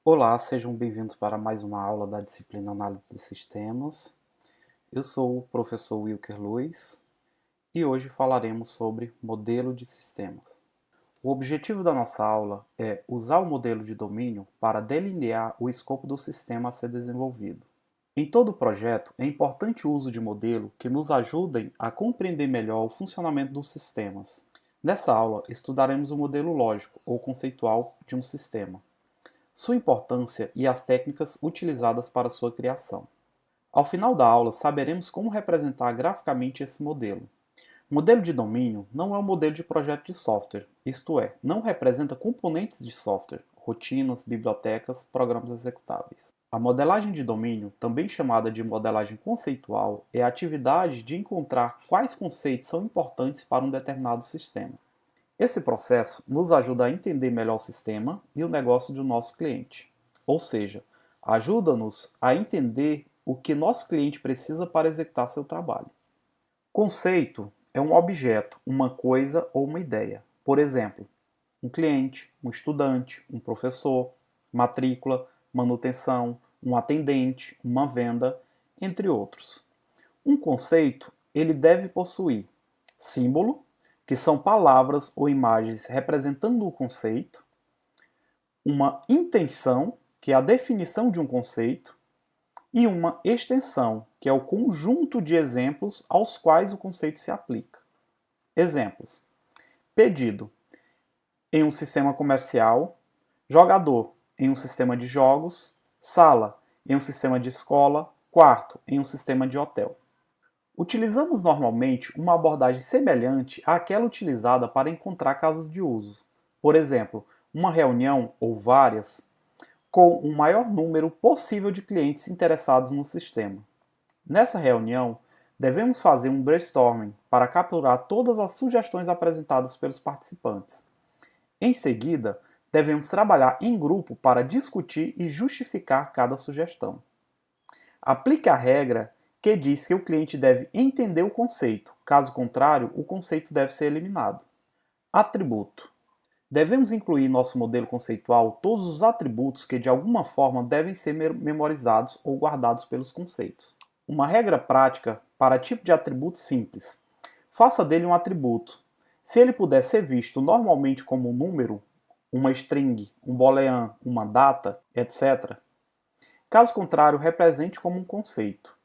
Olá, sejam bem-vindos para mais uma aula da disciplina Análise de Sistemas. Eu sou o professor Wilker Luiz e hoje falaremos sobre modelo de sistemas. O objetivo da nossa aula é usar o modelo de domínio para delinear o escopo do sistema a ser desenvolvido. Em todo projeto, é importante o uso de modelo que nos ajudem a compreender melhor o funcionamento dos sistemas. Nessa aula, estudaremos o modelo lógico ou conceitual de um sistema, sua importância e as técnicas utilizadas para sua criação. Ao final da aula, saberemos como representar graficamente esse modelo. O modelo de domínio não é um modelo de projeto de software, isto é, não representa componentes de software, rotinas, bibliotecas, programas executáveis. A modelagem de domínio, também chamada de modelagem conceitual, é a atividade de encontrar quais conceitos são importantes para um determinado sistema. Esse processo nos ajuda a entender melhor o sistema e o negócio do nosso cliente. Ou seja, ajuda-nos a entender o que nosso cliente precisa para executar seu trabalho. Conceito é um objeto, uma coisa ou uma ideia. Por exemplo, um cliente, um estudante, um professor, matrícula, manutenção, um atendente, uma venda, entre outros. Um conceito, ele deve possuir símbolo, que são palavras ou imagens representando o conceito, uma intenção, que é a definição de um conceito, e uma extensão, que é o conjunto de exemplos aos quais o conceito se aplica. Exemplos: pedido em um sistema comercial, jogador em um sistema de jogos, sala em um sistema de escola, quarto em um sistema de hotel. Utilizamos normalmente uma abordagem semelhante àquela utilizada para encontrar casos de uso. Por exemplo, uma reunião ou várias com o maior número possível de clientes interessados no sistema. Nessa reunião, devemos fazer um brainstorming para capturar todas as sugestões apresentadas pelos participantes. Em seguida, devemos trabalhar em grupo para discutir e justificar cada sugestão. Aplique a regra que diz que o cliente deve entender o conceito, caso contrário, o conceito deve ser eliminado. Atributo. Devemos incluir em nosso modelo conceitual todos os atributos que de alguma forma devem ser memorizados ou guardados pelos conceitos. Uma regra prática para tipo de atributo simples. Faça dele um atributo. Se ele puder ser visto normalmente como um número, uma string, um boolean, uma data, etc. Caso contrário, represente como um conceito.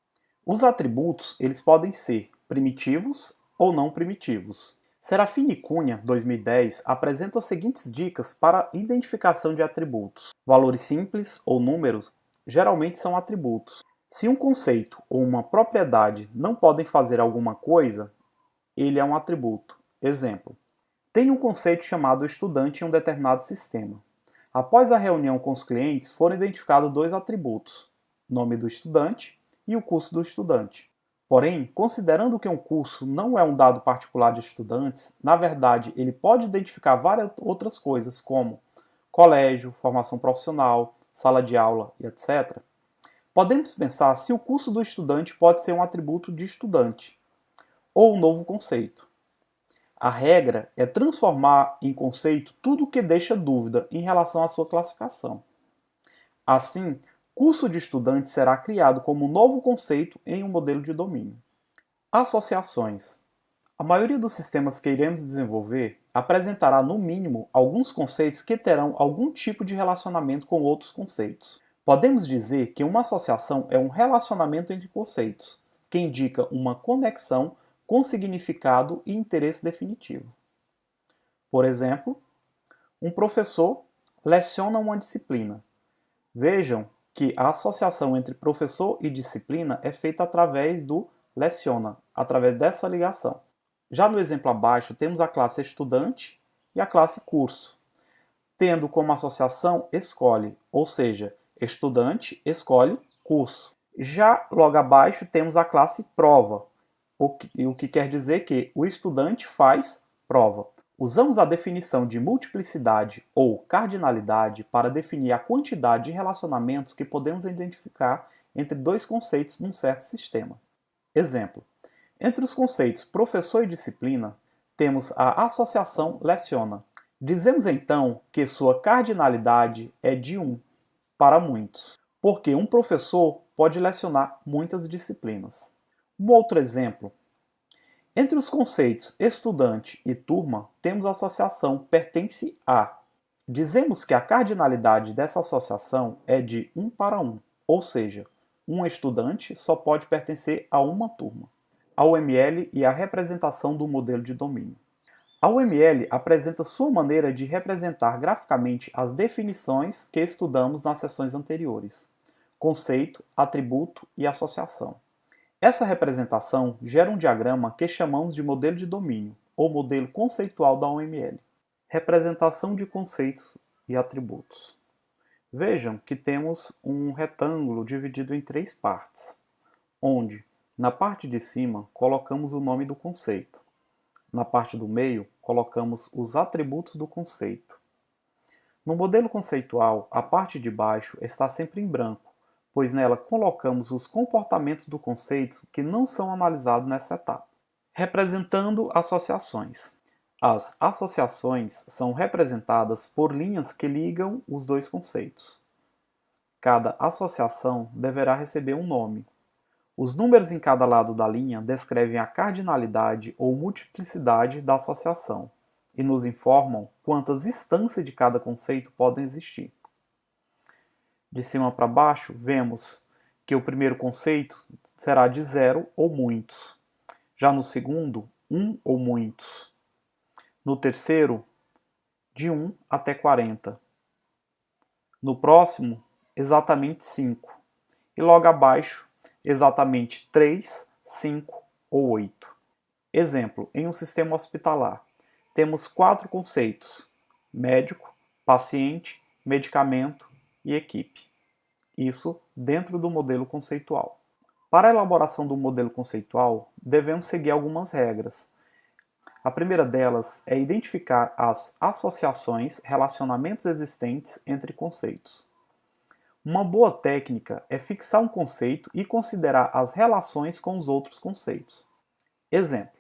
Os atributos eles podem ser primitivos ou não primitivos. Serafini Cunha, 2010, apresenta as seguintes dicas para a identificação de atributos. Valores simples ou números geralmente são atributos. Se um conceito ou uma propriedade não podem fazer alguma coisa, ele é um atributo. Exemplo: tem um conceito chamado estudante em um determinado sistema. Após a reunião com os clientes, foram identificados dois atributos: nome do estudante e o curso do estudante. Porém, considerando que um curso não é um dado particular de estudantes, na verdade ele pode identificar várias outras coisas, como colégio, formação profissional, sala de aula e etc. Podemos pensar se o curso do estudante pode ser um atributo de estudante, ou um novo conceito. A regra é transformar em conceito tudo o que deixa dúvida em relação à sua classificação. Assim, curso de estudante será criado como um novo conceito em um modelo de domínio. Associações. A maioria dos sistemas que iremos desenvolver apresentará, no mínimo, alguns conceitos que terão algum tipo de relacionamento com outros conceitos. Podemos dizer que uma associação é um relacionamento entre conceitos, que indica uma conexão com significado e interesse definitivo. Por exemplo, um professor leciona uma disciplina. Vejam que a associação entre professor e disciplina é feita através do leciona, através dessa ligação. Já no exemplo abaixo, temos a classe estudante e a classe curso, tendo como associação escolhe, ou seja, estudante escolhe curso. Já logo abaixo temos a classe prova, o que quer dizer que o estudante faz prova. Usamos a definição de multiplicidade ou cardinalidade para definir a quantidade de relacionamentos que podemos identificar entre dois conceitos num certo sistema. Exemplo: entre os conceitos professor e disciplina, temos a associação leciona. Dizemos então que sua cardinalidade é de 1. para muitos, porque um professor pode lecionar muitas disciplinas. Um outro exemplo: entre os conceitos estudante e turma, temos a associação pertence a. Dizemos que a cardinalidade dessa associação é de 1 para 1, ou seja, um estudante só pode pertencer a uma turma. A UML e a representação do modelo de domínio. A UML apresenta sua maneira de representar graficamente as definições que estudamos nas sessões anteriores: conceito, atributo e associação. Essa representação gera um diagrama que chamamos de modelo de domínio, ou modelo conceitual da UML. Representação de conceitos e atributos. Vejam que temos um retângulo dividido em 3 partes, onde, na parte de cima, colocamos o nome do conceito. Na parte do meio, colocamos os atributos do conceito. No modelo conceitual, a parte de baixo está sempre em branco, pois nela colocamos os comportamentos do conceito que não são analisados nessa etapa. Representando associações. As associações são representadas por linhas que ligam os dois conceitos. Cada associação deverá receber um nome. Os números em cada lado da linha descrevem a cardinalidade ou multiplicidade da associação e nos informam quantas instâncias de cada conceito podem existir. De cima para baixo, vemos que o primeiro conceito será de 0 ou muitos. Já no segundo, 1 ou muitos. No terceiro, de 1 até 40. No próximo, exatamente 5. E logo abaixo, exatamente 3, 5 ou 8. Exemplo, em um sistema hospitalar, temos 4 conceitos: médico, paciente, medicamento e equipe. Isso dentro do modelo conceitual. Para a elaboração do modelo conceitual, devemos seguir algumas regras. A primeira delas é identificar as associações, relacionamentos existentes entre conceitos. Uma boa técnica é fixar um conceito e considerar as relações com os outros conceitos. Exemplo: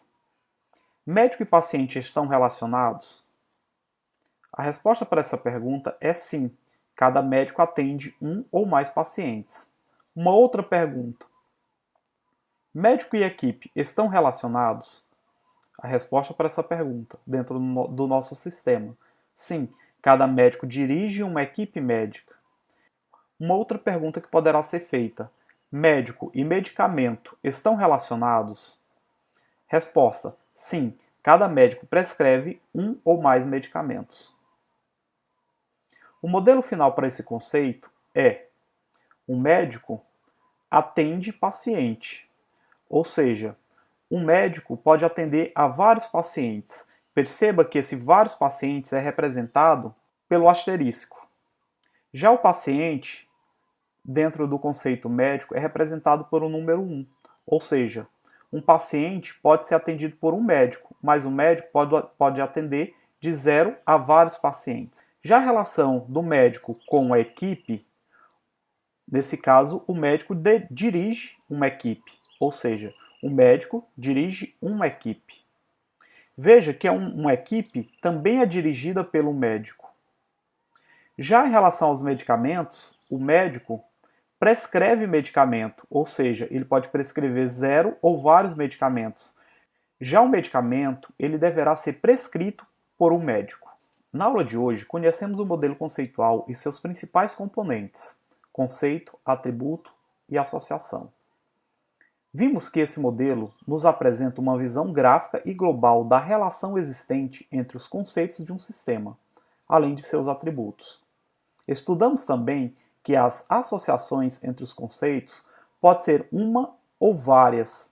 médico e paciente estão relacionados? A resposta para essa pergunta é sim. Cada médico atende um ou mais pacientes. Uma outra pergunta: médico e equipe estão relacionados? A resposta para essa pergunta, dentro do nosso sistema: sim, cada médico dirige uma equipe médica. Uma outra pergunta que poderá ser feita: médico e medicamento estão relacionados? Resposta: sim, cada médico prescreve um ou mais medicamentos. O modelo final para esse conceito é: o médico atende paciente, ou seja, um médico pode atender a vários pacientes. Perceba que esse vários pacientes é representado pelo asterisco. Já o paciente, dentro do conceito médico, é representado por um número 1. Ou seja, um paciente pode ser atendido por um médico, mas o médico pode atender de 0 a vários pacientes. Já a relação do médico com a equipe, nesse caso, o médico dirige uma equipe, ou seja, o médico dirige uma equipe. Veja que uma equipe também é dirigida pelo médico. Já em relação aos medicamentos, o médico prescreve medicamento, ou seja, ele pode prescrever 0 ou vários medicamentos. Já o medicamento, ele deverá ser prescrito por um médico. Na aula de hoje, conhecemos o modelo conceitual e seus principais componentes: conceito, atributo e associação. Vimos que esse modelo nos apresenta uma visão gráfica e global da relação existente entre os conceitos de um sistema, além de seus atributos. Estudamos também que as associações entre os conceitos podem ser uma ou várias,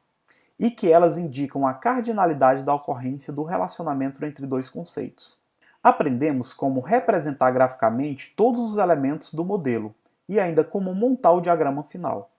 e que elas indicam a cardinalidade da ocorrência do relacionamento entre dois conceitos. Aprendemos como representar graficamente todos os elementos do modelo e ainda como montar o diagrama final.